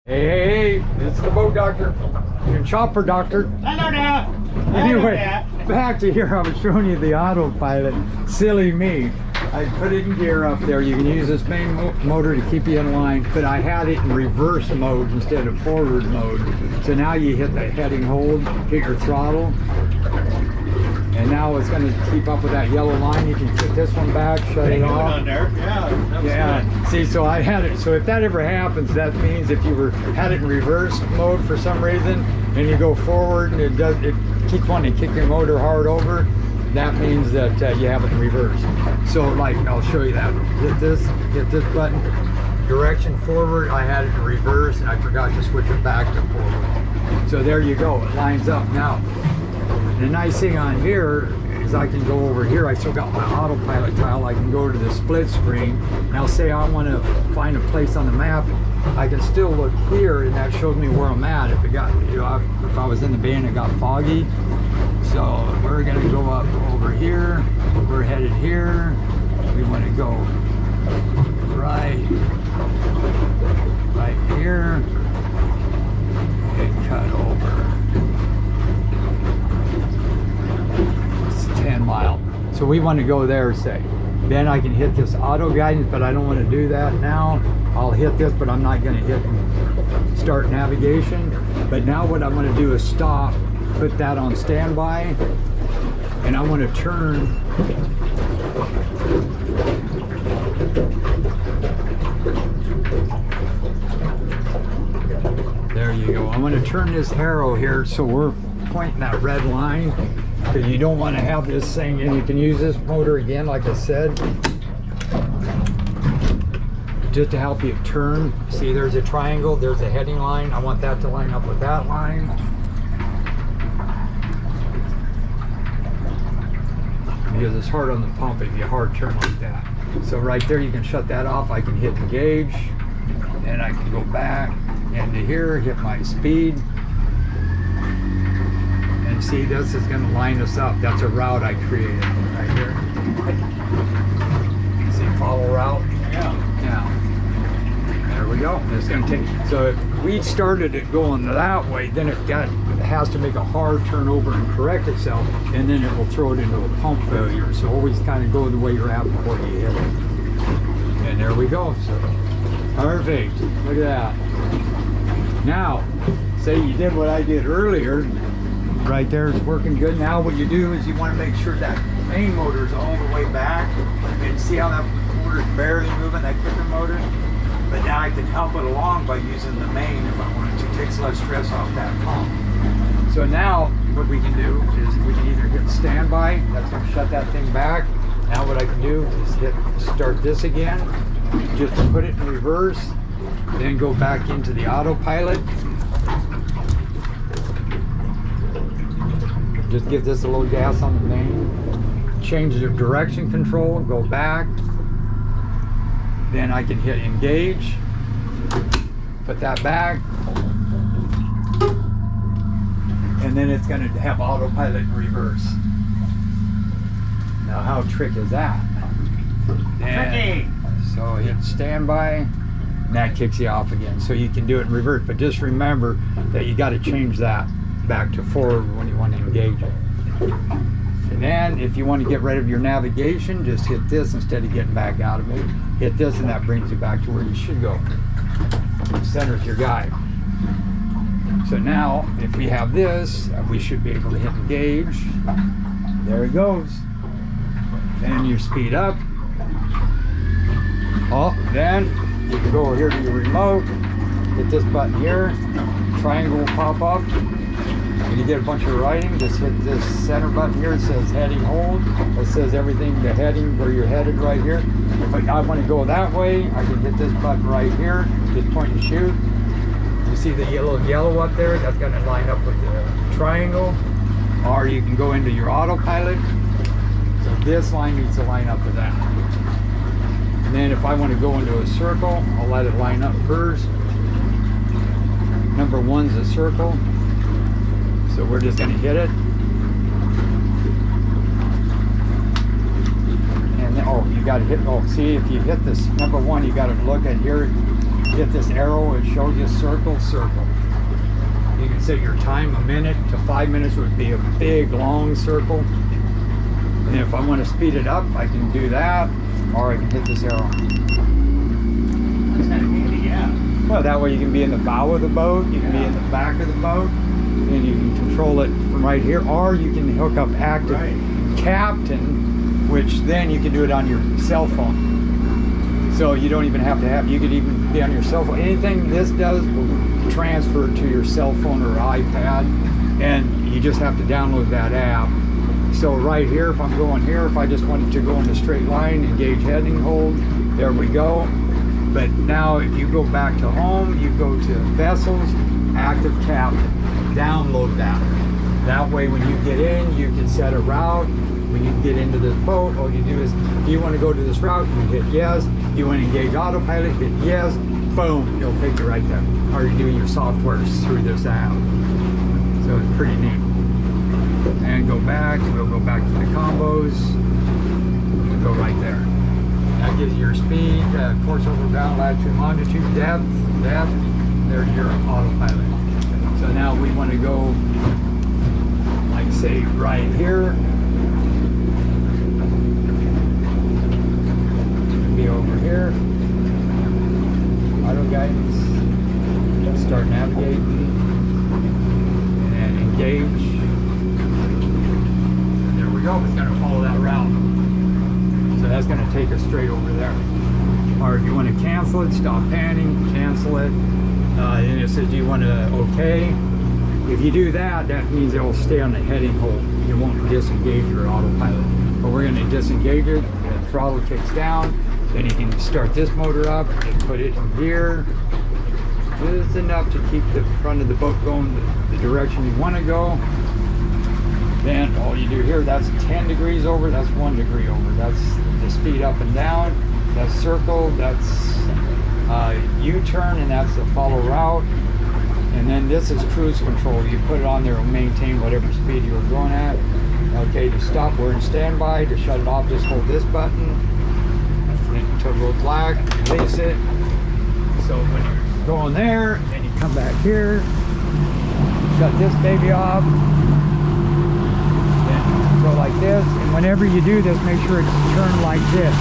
Hey, it's the boat doctor, your chopper doctor. Hello there. Anyway, back to here. I was showing you the autopilot. Silly me. I put it in gear up there. You can use this main motor to keep you in line, but I had it in reverse mode instead of forward mode. So now you hit the heading hold, hit your throttle, and now it's going to keep up with that yellow line. You can kick this one back, shut it off. On there. Yeah. Good. See, so I had it. So if that ever happens, that means if you had it in reverse mode for some reason, and you go forward, and it keeps wanting to kick your motor hard over, that means that you have it in reverse. So, like, I'll show you that. Hit this button. Direction forward. I had it in reverse, and I forgot to switch it back to forward. So there you go. It lines up now. The nice thing on here is I can go over here. I still got my autopilot tile. I can go to the split screen. Now say I want to find a place on the map, I can still look here, and that shows me where I'm at. If it got, if I was in the bay and it got foggy. So we're gonna go up over here. We're headed here. We want to go right here and cut over. 10 mile. So we want to go there, say. Then I can hit this auto guidance, but I don't want to do that now. I'll hit this, but I'm not going to hit start navigation. But now what I'm going to do is stop, put that on standby, and I want to turn. There you go. I'm going to turn this arrow here so we're pointing that red line. Because you don't want to have this thing, and you can use this motor again, like I said, just to help you turn. See, there's a triangle, there's a heading line. I want that to line up with that line. Because it's hard on the pump, it'd be a hard turn like that. So right there, you can shut that off. I can hit engage, and I can go back into here, hit my speed. And see, this is going to line us up. That's a route I created right here. See, follow route? Yeah. There we go. It's going to take, so if we started it going that way, then it has to make a hard turn over and correct itself, and then it will throw it into a pump failure. So always kind of go the way you're at before you hit it. And there we go. So perfect. Look at that. Now, say you did what I did earlier. Right there is working good. Now what you do is you want to make sure that main motor is all the way back. And see how that motor is barely moving, that kicker motor? But now I can help it along by using the main if I wanted to. It takes less stress off that pump. So now what we can do is we can either hit standby, that's going to shut that thing back. Now what I can do is hit start this again, just put it in reverse, then go back into the autopilot. Just give this a little gas on the main, change the direction control, go back, then I can hit engage, put that back, and then it's going to have autopilot in reverse. Now how tricky is that? Tricky! So hit standby, and that kicks you off again. So you can do it in reverse, but just remember that you got to change that back to forward when you want to engage it. And then if you want to get rid of your navigation, just hit this instead of getting back out of it. Hit this and that brings you back to where you should go. Centers your guide. So now if we have this, we should be able to hit engage. There it goes. Then you speed up. Oh, then you can go over here to your remote, hit this button here, triangle will pop up. When you get a bunch of writing, just hit this center button here. It says heading hold. It says everything, the heading, where you're headed right here. If I want to go that way, I can hit this button right here, just point and shoot. You see the yellow up there? That's going to line up with the triangle. Or you can go into your autopilot. So this line needs to line up with that. And then if I want to go into a circle, I'll let it line up first. Number 1's a circle. So we're just going to hit it. And then, oh, you got to hit, oh, see, if you hit this number 1, you got to look at here. hit this arrow, it shows you circle, circle. You can set your time a minute to 5 minutes would be a big long circle. And if I want to speed it up, I can do that, or I can hit this arrow. That's kind of handy, yeah. Well, that way you can be in the bow of the boat, you can be in the back of the boat, and you can control it from right here, or you can hook up active captain, which then you can do it on your cell phone. So you don't even have to have, you could even be on your cell phone. Anything this does will transfer to your cell phone or iPad, and you just have to download that app. So right here, if I'm going here, if I just wanted to go in a straight line, engage heading hold, there we go. But now if you go back to home, you go to vessels, active captain, download that. That way when you get in, you can set a route. When you get into this boat, all you do is, if you want to go to this route, you hit yes. You want to engage autopilot, hit yes. Boom, it'll take you right there. Or you do your softwares through this app. So it's pretty neat. And go back, we'll go back to the combos. We'll go right there. That gives you your speed, course over bound, latitude, longitude, depth. There's your autopilot. So now we want to go, like say, right here. Be over here. Auto guidance. Start navigating. And engage. There we go. It's going to follow that route. So that's going to take us straight over there. Or if you want to cancel it, stop panning, cancel it. And it says, do you want to okay? If you do that, that means it will stay on the heading hold. You won't disengage your autopilot. But we're going to disengage it. The throttle kicks down. Then you can start this motor up and put it in gear. Just enough to keep the front of the boat going the direction you want to go. Then all you do here, that's 10 degrees over, that's 1 degree over. That's the speed up and down. That's circle, that's U-turn, and that's the follow route. And then this is cruise control. You put it on there and maintain whatever speed you're going at. Okay, to stop, we're in standby. To shut it off, just hold this button. Then until it goes black, release it. So when you're going there, then you come back here, shut this baby off. Go like this, and whenever you do this, make sure it's turned like this.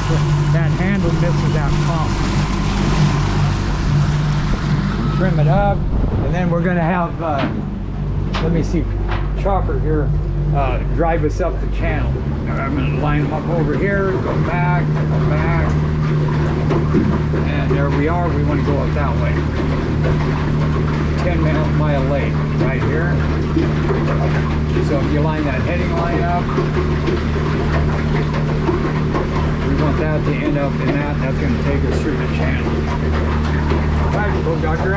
That handle misses that pump. Trim it up, and then we're going to have, let me see, Chopper here drive us up the channel. I'm going to line them up over here, go back, and there we are. We want to go up that way. 10-mile lake right here. So if you line that heading line up, we want that to end up in that. That's going to take us through the channel. All right, go Dr.